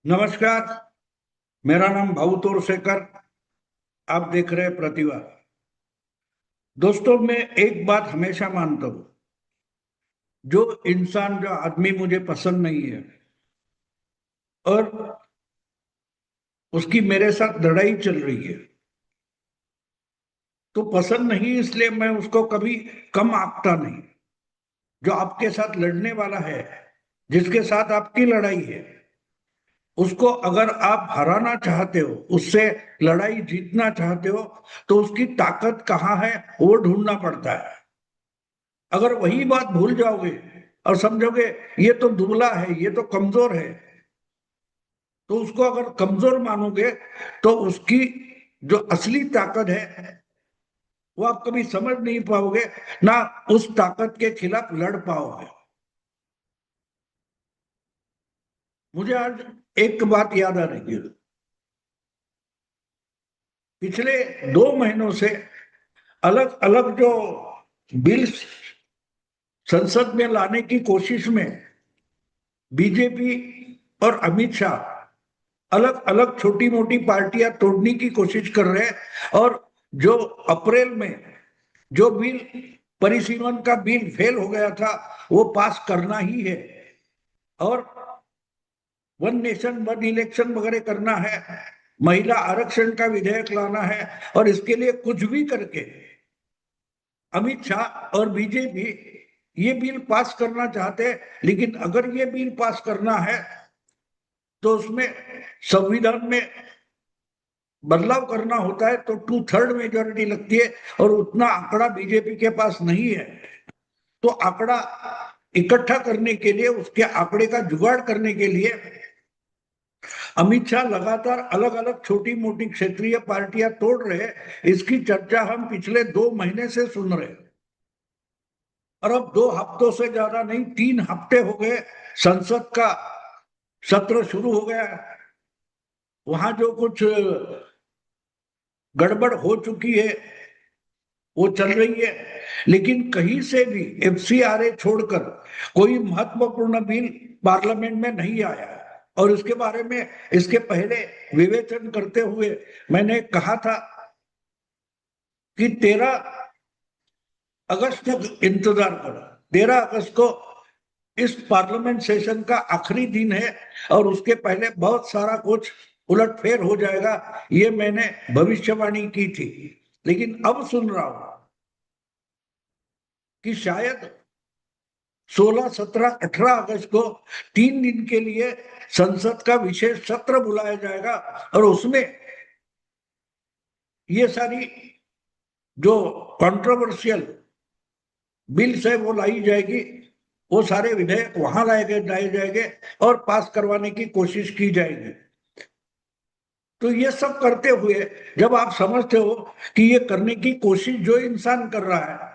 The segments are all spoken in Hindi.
नमस्कार। मेरा नाम भाऊ तोरसेकर। आप देख रहे हैं प्रतिभा। दोस्तों, मैं एक बात हमेशा मानता हूं। जो आदमी मुझे पसंद नहीं है और उसकी मेरे साथ लड़ाई चल रही है, तो पसंद नहीं इसलिए मैं उसको कभी कम आंकता नहीं। जो आपके साथ लड़ने वाला है, जिसके साथ आपकी लड़ाई है, उसको अगर आप हराना चाहते हो, उससे लड़ाई जीतना चाहते हो, तो उसकी ताकत कहाँ है वो ढूंढना पड़ता है। अगर वही बात भूल जाओगे और समझोगे ये तो दुबला है, ये तो कमजोर है, तो उसको अगर कमजोर मानोगे तो उसकी जो असली ताकत है वो आप कभी समझ नहीं पाओगे, ना उस ताकत के खिलाफ लड़ पाओगे। मुझे आज एक बात याद आ रही है। पिछले 2 महीनों से अलग अलग जो बिल संसद में लाने की कोशिश में बीजेपी और अमित शाह अलग अलग छोटी मोटी पार्टियां तोड़ने की कोशिश कर रहे हैं। और जो अप्रैल में जो बिल परिसीमन का बिल फेल हो गया था, वो पास करना ही है। और वन नेशन वन इलेक्शन वगैरह करना है, महिला आरक्षण का विधेयक लाना है। और इसके लिए कुछ भी करके अमित शाह और बीजेपी ये बिल पास करना चाहते हैं। लेकिन अगर ये बिल पास करना है तो उसमें संविधान में बदलाव करना होता है, तो 2/3 मेजोरिटी लगती है। और उतना आंकड़ा बीजेपी के पास नहीं है। तो आंकड़ा इकट्ठा करने के लिए, उसके आंकड़े का जुगाड़ करने के लिए अमित शाह लगातार अलग अलग छोटी मोटी क्षेत्रीय पार्टियां तोड़ रहे हैं। इसकी चर्चा हम पिछले 2 महीने से सुन रहे हैं। और अब 2 हफ्तों से ज्यादा नहीं, 3 हफ्ते हो गए संसद का सत्र शुरू हो गया है। वहां जो कुछ गड़बड़ हो चुकी है वो चल रही है। लेकिन कहीं से भी एफसीआरए छोड़कर कोई महत्वपूर्ण बिल पार्लियामेंट में नहीं आया है। और इसके बारे में इसके पहले विवेचन करते हुए मैंने कहा था कि 13 अगस्त तक इंतजार करो। 13 अगस्त को इस पार्लियामेंट सेशन का आखिरी दिन है और उसके पहले बहुत सारा कुछ उलटफेर हो जाएगा, ये मैंने भविष्यवाणी की थी। लेकिन अब सुन रहा हूं कि शायद 16, 17, 18 अगस्त को 3 दिन के लिए संसद का विशेष सत्र बुलाया जाएगा। और उसमें ये सारी जो कंट्रोवर्शियल बिल्स है वो लाई जाएगी। वो सारे विधेयक वहां लाए जाएंगे और पास करवाने की कोशिश की जाएगी। तो ये सब करते हुए जब आप समझते हो कि ये करने की कोशिश जो इंसान कर रहा है,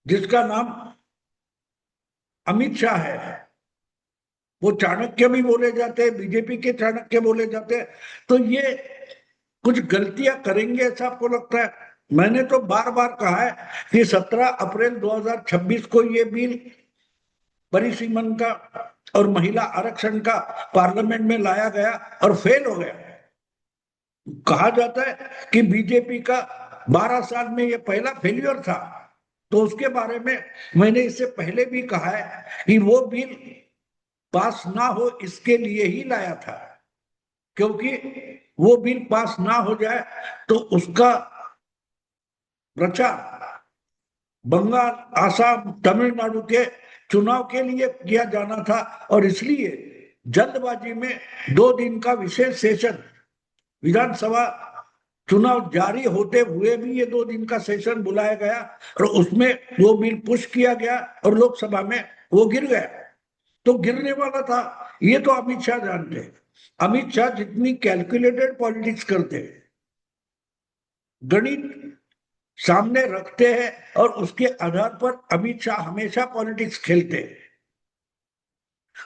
जिसका नाम अमित शाह है, वो चाणक्य भी बोले जाते हैं, बीजेपी के चाणक्य बोले जाते हैं, तो ये कुछ गलतियां करेंगे ऐसा आपको लगता है? मैंने तो बार बार कहा है कि 17 अप्रैल 2026 को ये बिल परिसीमन का और महिला आरक्षण का पार्लियामेंट में लाया गया और फेल हो गया। कहा जाता है कि बीजेपी का 12 साल में ये पहला फेल्योर था। तो उसके बारे में मैंने इससे पहले भी कहा है कि वो बिल पास ना हो इसके लिए ही लाया था। क्योंकि वो बिल पास ना हो जाए तो उसका प्रचार बंगाल, आसाम, तमिलनाडु के चुनाव के लिए किया जाना था। और इसलिए जल्दबाजी में 2 दिन का विशेष सेशन, विधानसभा चुनाव जारी होते हुए भी ये 2 दिन का सेशन बुलाया गया और उसमें वो बिल पुश किया गया और लोकसभा में वो गिर गया। तो गिरने वाला था, ये तो अमित शाह जानते हैं। अमित शाह जितनी कैलकुलेटेड पॉलिटिक्स करते हैं, गणित सामने रखते हैं और उसके आधार पर अमित शाह हमेशा पॉलिटिक्स खेलते हैं।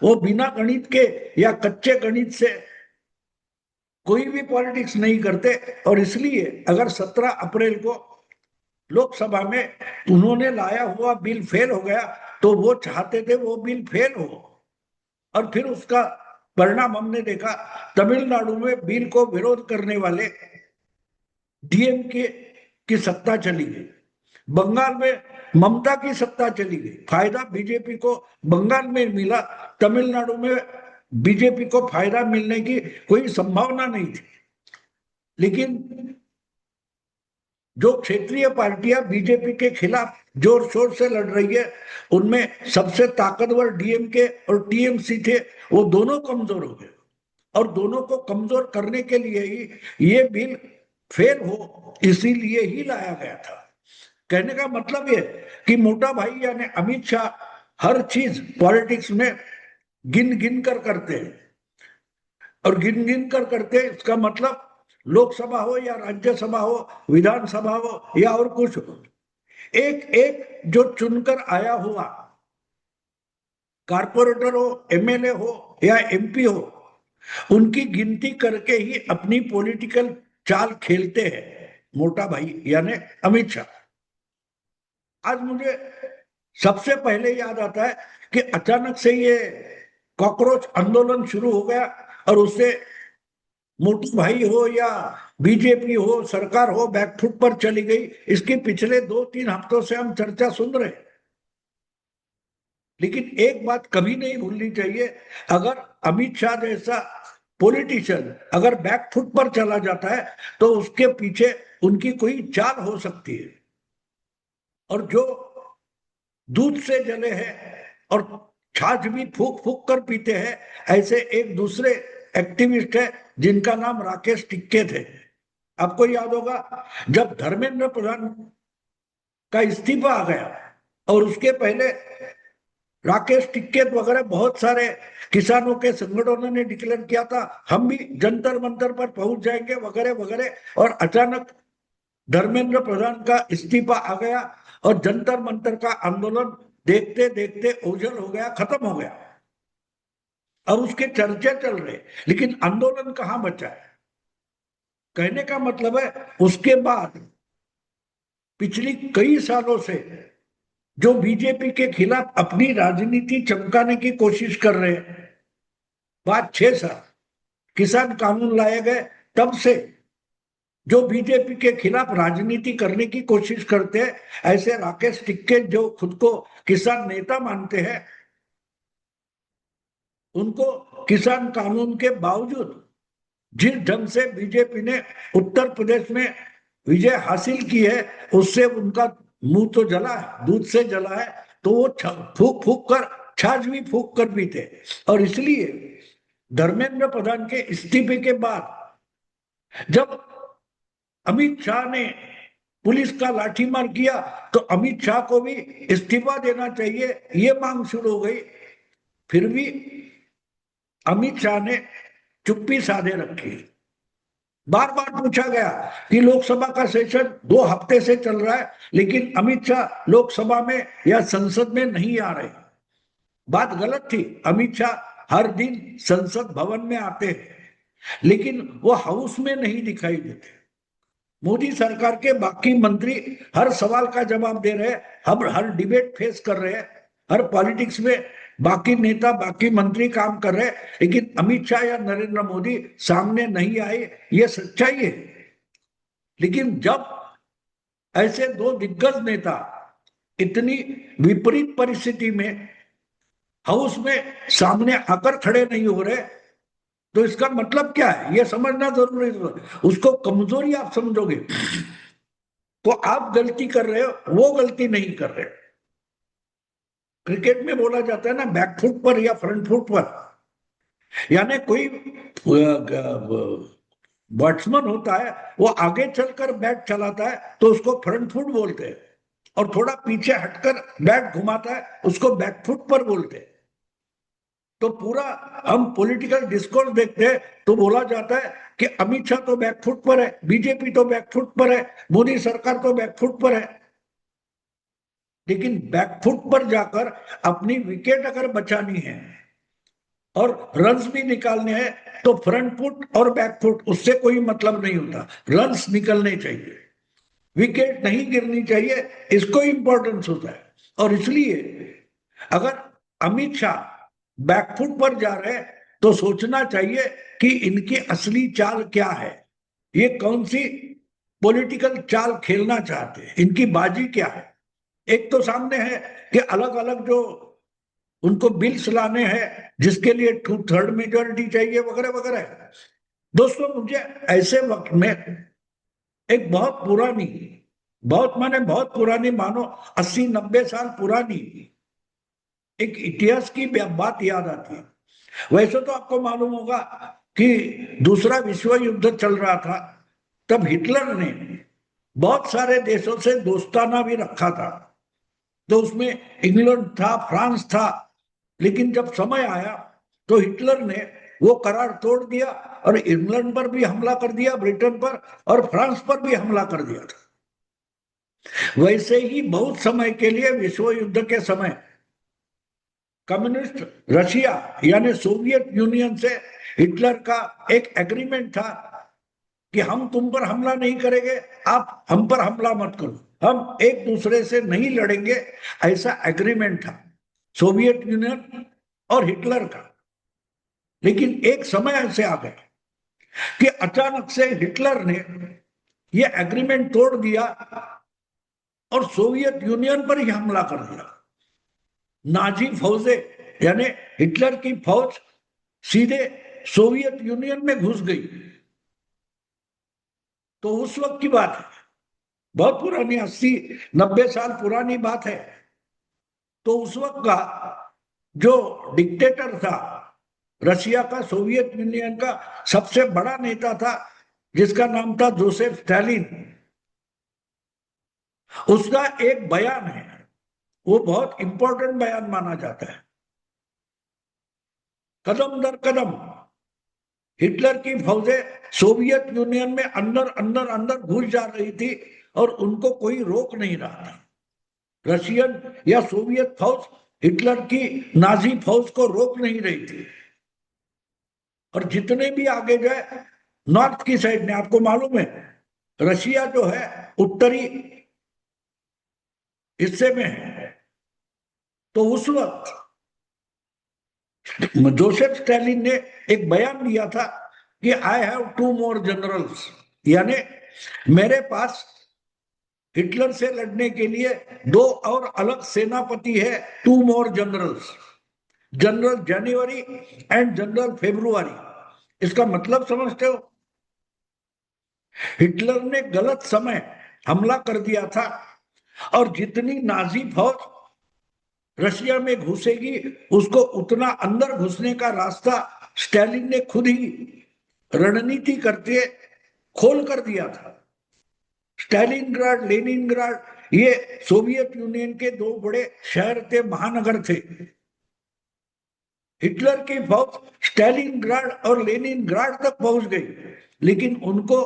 वो बिना गणित के या कच्चे गणित से कोई भी पॉलिटिक्स नहीं करते। और इसलिए अगर 17 अप्रैल को लोकसभा में उन्होंने लाया हुआ बिल फेल हो गया, तो वो चाहते थे वो बिल फेल हो और फिर उसका परिणाम हमने देखा, तमिलनाडु में बिल को विरोध करने वाले डीएमके की सत्ता चली गई, बंगाल में ममता की सत्ता चली गई, फायदा बीजेपी को बंगाल में मिला, तमिलनाडु में बीजेपी को फायदा मिलने की कोई संभावना नहीं थी। लेकिन जो क्षेत्रीय पार्टियां बीजेपी के खिलाफ जोर शोर से लड़ रही है, उनमें सबसे ताकतवर डीएमके और टीएमसी थे, वो दोनों कमजोर हो गए, और दोनों को कमजोर करने के लिए ही ये बिल फेल हो, इसीलिए ही लाया गया था। कहने का मतलब ये कि मोटा भाई यानी अमित शाह हर चीज पॉलिटिक्स में गिन गिन कर करते हैं, और गिन गिन कर करते हैं, इसका मतलब लोकसभा हो या राज्यसभा हो, विधानसभा हो या और कुछ हो, एक एक जो चुनकर आया हुआ कारपोरेटर हो, एमएलए हो या एमपी हो, उनकी गिनती करके ही अपनी पॉलिटिकल चाल खेलते हैं मोटा भाई यानी अमित शाह। आज मुझे सबसे पहले याद आता है कि अचानक से ये कॉकरोच आंदोलन शुरू हो गया, और उससे मोटू भाई हो या बीजेपी हो, सरकार हो, बैकफुट पर चली गई। इसके पिछले 2-3 हफ्तों से हम चर्चा सुन रहे हैं। लेकिन एक बात कभी नहीं भूलनी चाहिए, अगर अमित शाह जैसा पॉलिटिशियन अगर बैकफुट पर चला जाता है तो उसके पीछे उनकी कोई चाल हो सकती है। और जो दूध से जले हैं और छाछ भी फूक फूक कर पीते हैं, ऐसे एक दूसरे एक्टिविस्ट है जिनका नाम राकेश टिक्के थे। आपको याद होगा जब धर्मेंद्र प्रधान का इस्तीफा आ गया, और उसके पहले राकेश टिक्केत वगैरह बहुत सारे किसानों के संगठनों ने डिक्लेयर किया था हम भी जंतर मंतर पर पहुंच जाएंगे वगैरह वगैरह, और अचानक धर्मेंद्र प्रधान का इस्तीफा आ गया और जंतर मंतर का आंदोलन देखते देखते ओझल हो गया, खत्म हो गया, और उसके चर्चे चल रहे, लेकिन आंदोलन कहां बचा है। कहने का मतलब है उसके बाद पिछली कई सालों से जो बीजेपी के खिलाफ अपनी राजनीति चमकाने की कोशिश कर रहे हैं, बात 6 साल किसान कानून लाए गए तब से जो बीजेपी के खिलाफ राजनीति करने की कोशिश करते हैं, ऐसे राकेश टिक्के जो खुद को किसान नेता मानते हैं, उनको किसान कानून के बावजूद जिस ढंग से बीजेपी ने उत्तर प्रदेश में विजय हासिल की है, उससे उनका मुंह तो जला है, दूध से जला है, तो वो फूक फूक कर छाछ भी फूक कर पीते। और इसलिए धर्मेंद्र प्रधान के इस्तीफे के बाद जब अमित शाह ने पुलिस का लाठीमार किया, तो अमित शाह को भी इस्तीफा देना चाहिए, ये मांग शुरू हो गई। फिर भी अमित शाह ने चुप्पी साधे रखी। बार बार पूछा गया कि लोकसभा का सेशन 2 हफ्ते से चल रहा है, लेकिन अमित शाह लोकसभा में या संसद में नहीं आ रहे। बात गलत थी, अमित शाह हर दिन संसद भवन में आते हैं, लेकिन वो हाउस में नहीं दिखाई देते। मोदी सरकार के बाकी मंत्री हर सवाल का जवाब दे रहे हैं, हर डिबेट फेस कर रहे हैं, हर पॉलिटिक्स में बाकी नेता बाकी मंत्री काम कर रहे हैं, लेकिन अमित शाह या नरेंद्र मोदी सामने नहीं आए, ये सच्चाई है। लेकिन जब ऐसे 2 दिग्गज नेता इतनी विपरीत परिस्थिति में हाउस में सामने आकर खड़े नहीं हो रहे, तो इसका मतलब क्या है ये समझना जरूरी है। उसको कमजोरी आप समझोगे तो आप गलती कर रहे हो, वो गलती नहीं कर रहे। क्रिकेट में बोला जाता है ना, बैकफुट पर या फ्रंट फुट पर, यानी कोई बैट्समैन होता है वो आगे चलकर बैट चलाता है तो उसको फ्रंट फुट बोलते हैं, और थोड़ा पीछे हटकर बैट घुमाता है उसको बैकफुट पर बोलते हैं। तो पूरा हम पॉलिटिकल डिस्कोर्स देखते हैं तो बोला जाता है कि अमित शाह तो बैकफुट पर है, बीजेपी तो बैकफुट पर है, मोदी सरकार तो बैकफुट पर है। लेकिन बैकफुट पर जाकर अपनी विकेट अगर बचानी है और रन्स भी निकालने हैं, तो फ्रंट फुट और बैक फुट उससे कोई मतलब नहीं होता, रन्स निकलने चाहिए, विकेट नहीं गिरनी चाहिए, इसको इंपॉर्टेंस होता है। और इसलिए अगर अमित शाह बैकफुट पर जा रहे हैं तो सोचना चाहिए कि इनकी असली चाल क्या है, ये कौन सी पॉलिटिकल चाल खेलना चाहते हैं, इनकी बाजी क्या है। एक तो सामने है कि अलग अलग जो उनको बिल्स लाने हैं जिसके लिए 2/3 मेजोरिटी चाहिए वगैरह वगैरह। दोस्तों, मुझे ऐसे वक्त में एक बहुत पुरानी, बहुत माने बहुत पुरानी, मानो 80-90 साल पुरानी एक इतिहास की बात याद आती है। वैसे तो आपको मालूम होगा कि दूसरा विश्व युद्ध चल रहा था, तब हिटलर ने बहुत सारे देशों से दोस्ताना भी रखा था। तो उसमें इंग्लैंड था, फ्रांस था, लेकिन जब समय आया तो हिटलर ने वो करार तोड़ दिया और इंग्लैंड पर भी हमला कर दिया, ब्रिटेन पर और फ्रांस पर भी हमला कर दिया था। वैसे ही बहुत समय के लिए विश्व युद्ध के समय कम्युनिस्ट रशिया यानी सोवियत यूनियन से हिटलर का एक एग्रीमेंट था कि हम तुम पर हमला नहीं करेंगे, आप हम पर हमला मत करो, हम एक दूसरे से नहीं लड़ेंगे, ऐसा एग्रीमेंट था सोवियत यूनियन और हिटलर का। लेकिन एक समय ऐसे आ गया कि अचानक से हिटलर ने यह एग्रीमेंट तोड़ दिया और सोवियत यूनियन पर ही हमला कर दिया। नाजी फौजें यानी हिटलर की फौज सीधे सोवियत यूनियन में घुस गई। तो उस वक्त की बात है, बहुत पुरानी, 80-90 साल पुरानी बात है। तो उस वक्त का जो डिक्टेटर था रशिया का, सोवियत यूनियन का सबसे बड़ा नेता था जिसका नाम था जोसेफ स्टालिन। उसका एक बयान है, वो बहुत इंपॉर्टेंट बयान माना जाता है। कदम दर कदम हिटलर की फौजें सोवियत यूनियन में अंदर अंदर अंदर घुस जा रही थी और उनको कोई रोक नहीं रहा था। रशियन या सोवियत फौज हिटलर की नाजी फौज को रोक नहीं रही थी। और जितने भी आगे जाए नॉर्थ की साइड में, आपको मालूम है रशिया जो है उत्तरी हिस्से में है। तो उस वक्त जोसेफ स्टालिन ने एक बयान दिया था कि आई हैव 2 more जनरल्स, यानी मेरे पास हिटलर से लड़ने के लिए 2 और अलग सेनापति है, 2 more generals, journal January and general February. इसका मतलब समझते हो, हिटलर ने गलत समय हमला कर दिया था और जितनी नाजी फौज रशिया में घुसेगी उसको उतना अंदर घुसने का रास्ता स्टालिन ने खुद ही रणनीति करते खोल कर दिया था। स्टालिनग्राड, लेनिनग्राड ये सोवियत यूनियन के 2 बड़े शहर थे, महानगर थे। हिटलर की फौज स्टालिनग्राड और लेनिनग्राड तक पहुंच गई, लेकिन उनको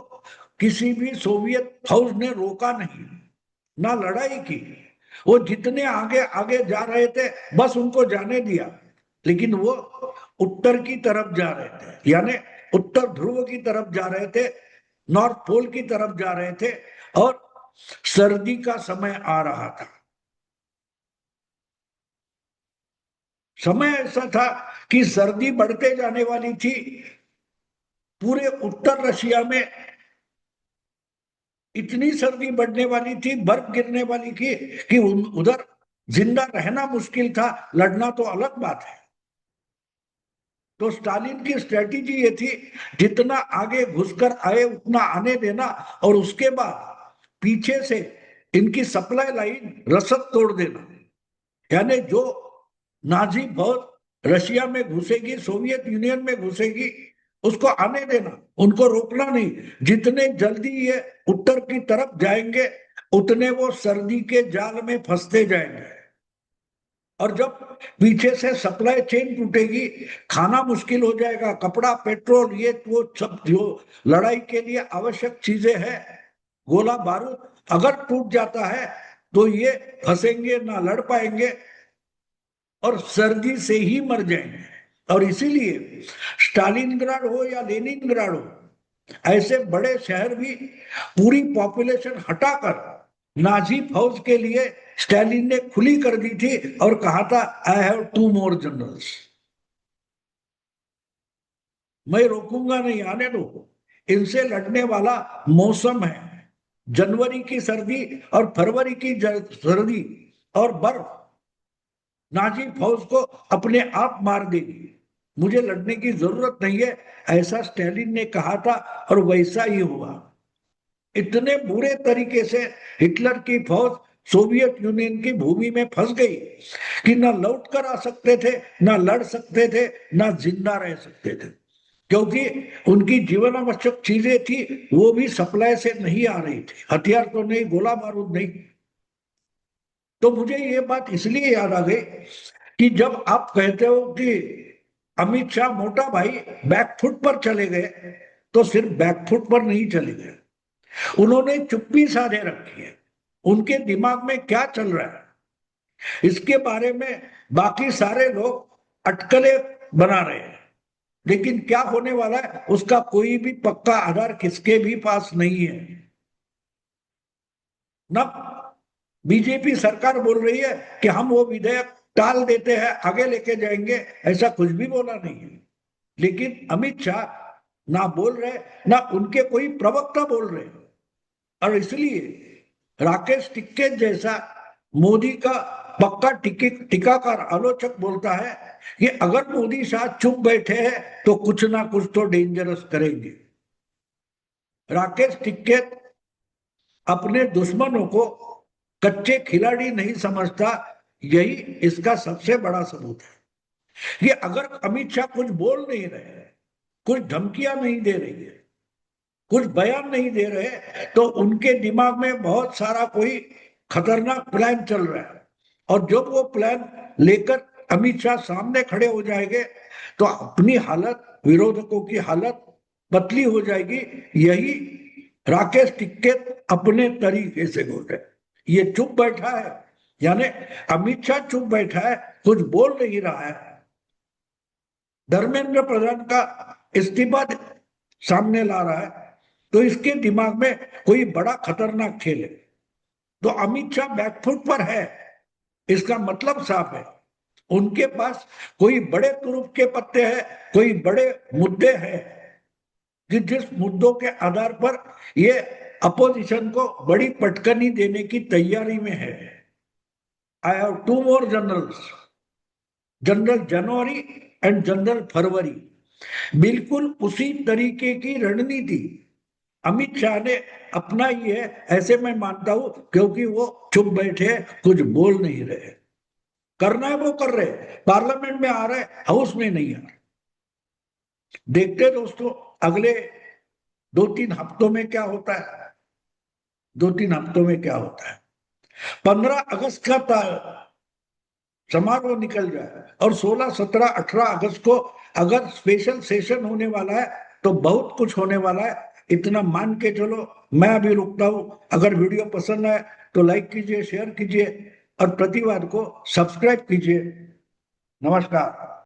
किसी भी सोवियत फौज ने रोका नहीं, ना लड़ाई की। वो जितने आगे आगे जा रहे थे बस उनको जाने दिया, लेकिन वो उत्तर की तरफ जा रहे थे, यानी उत्तर ध्रुव की तरफ जा रहे थे, नॉर्थ पोल की तरफ जा रहे थे और सर्दी का समय आ रहा था। समय ऐसा था कि सर्दी बढ़ते जाने वाली थी। पूरे उत्तर रशिया में इतनी सर्दी बढ़ने वाली थी, बर्फ गिरने वाली थी कि उधर जिंदा रहना मुश्किल था, लड़ना तो अलग बात है। तो स्टालिन की स्ट्रेटेजी ये थी जितना आगे घुसकर आए उतना आने देना और उसके बाद पीछे से इनकी सप्लाई लाइन रसद तोड़ देना। यानी जो नाजी फौज रशिया में घुसेगी, सोवियत यूनियन में घुसेगी, उसको आने देना, उनको रोकना नहीं। जितने जल्दी ये उत्तर की तरफ जाएंगे उतने वो सर्दी के जाल में फंसते जाएंगे और जब पीछे से सप्लाई चेन टूटेगी खाना मुश्किल हो जाएगा, कपड़ा, पेट्रोल, ये वो सब जो लड़ाई के लिए आवश्यक चीजें हैं, गोला बारूद अगर टूट जाता है तो ये फंसेंगे, ना लड़ पाएंगे और सर्दी से ही मर जाएंगे। और इसीलिए स्टालिनग्राड हो या लेनिनग्राड हो, ऐसे बड़े शहर भी पूरी पॉपुलेशन हटाकर नाजी फौज के लिए स्टालिन ने खुली कर दी थी और कहा था आई हैव 2 more जनरल्स। मैं रोकूंगा नहीं, आने दो। इनसे लड़ने वाला मौसम है, जनवरी की सर्दी और फरवरी की सर्दी और बर्फ नाजी फौज को अपने आप मार देगी, मुझे लड़ने की जरूरत नहीं है, ऐसा स्टालिन ने कहा था और वैसा ही हुआ। इतने बुरे तरीके से हिटलर की फौज सोवियत यूनियन की भूमि में फंस गई कि ना लौट कर आ सकते थे, ना लड़ सकते थे, ना जिंदा रह सकते थे, क्योंकि उनकी जीवन आवश्यक चीजें थी वो भी सप्लाई से नहीं आ रही थी, हथियार तो नहीं, गोला बारूद नहीं। तो मुझे ये बात इसलिए याद आ गई कि जब आप कहते हो कि अमित शाह मोटा भाई बैकफुट पर चले गए, तो सिर्फ बैकफुट पर नहीं चले गए, उन्होंने चुप्पी साधे रखी है। उनके दिमाग में क्या चल रहा है इसके बारे में बाकी सारे लोग अटकलें बना रहे हैं, लेकिन क्या होने वाला है उसका कोई भी पक्का आधार किसके भी पास नहीं है। न बीजेपी सरकार बोल रही है कि हम वो विधेयक टाल देते हैं, आगे लेके जाएंगे, ऐसा कुछ भी बोला नहीं है। लेकिन अमित शाह ना बोल रहे, ना उनके कोई प्रवक्ता बोल रहे, और इसलिए राकेश टिक्केत जैसा मोदी का पक्का टीकाकार आलोचक बोलता है कि अगर मोदी शाह चुप बैठे हैं तो कुछ ना कुछ तो डेंजरस करेंगे। राकेश टिक्केत अपने दुश्मनों को कच्चे खिलाड़ी नहीं समझता, यही इसका सबसे बड़ा सबूत है कि अगर अमित शाह कुछ बोल नहीं रहे, कुछ धमकियां नहीं दे रही है, कुछ बयान नहीं दे रहे, तो उनके दिमाग में बहुत सारा कोई खतरनाक प्लान चल रहा है, और जब वो प्लान लेकर अमित शाह सामने खड़े हो जाएंगे तो अपनी हालत, विरोधकों की हालत पतली हो जाएगी। यही राकेश टिक्केत अपने तरीके से बोल रहे, ये चुप बैठा है, यानी अमित शाह चुप बैठा है, कुछ बोल नहीं रहा है। धर्मेंद्र प्रधान का इस्तीफा सामने ला रहा है, तो इसके दिमाग में कोई बड़ा खतरनाक खेल है। तो अमित शाह बैकफुट पर है, इसका मतलब साफ है, उनके पास कोई बड़े तुरुप के पत्ते हैं, कोई बड़े मुद्दे हैं कि जिस मुद्दों के आधार पर ये अपोजिशन को बड़ी पटकनी देने की तैयारी में है। I have two more journals, journal January and journal February. बिल्कुल उसी तरीके की रणनीति अमित शाह ने अपनाई है, ऐसे मैं मानता हूं, क्योंकि वो चुप बैठे, कुछ बोल नहीं रहे। करना है वो कर रहे, पार्लियामेंट में आ रहे, हाउस में नहीं आ रहे। देखते दोस्तों अगले 2-3 हफ्तों में क्या होता है, 2-3 हफ्तों में क्या होता है। 15 अगस्त का समारोह निकल जाए और 16, 17, 18 अगस्त को अगर स्पेशल सेशन होने वाला है तो बहुत कुछ होने वाला है, इतना मान के चलो। मैं अभी रुकता हूं, अगर वीडियो पसंद आए तो लाइक कीजिए, शेयर कीजिए और प्रतिवाद को सब्सक्राइब कीजिए। नमस्कार।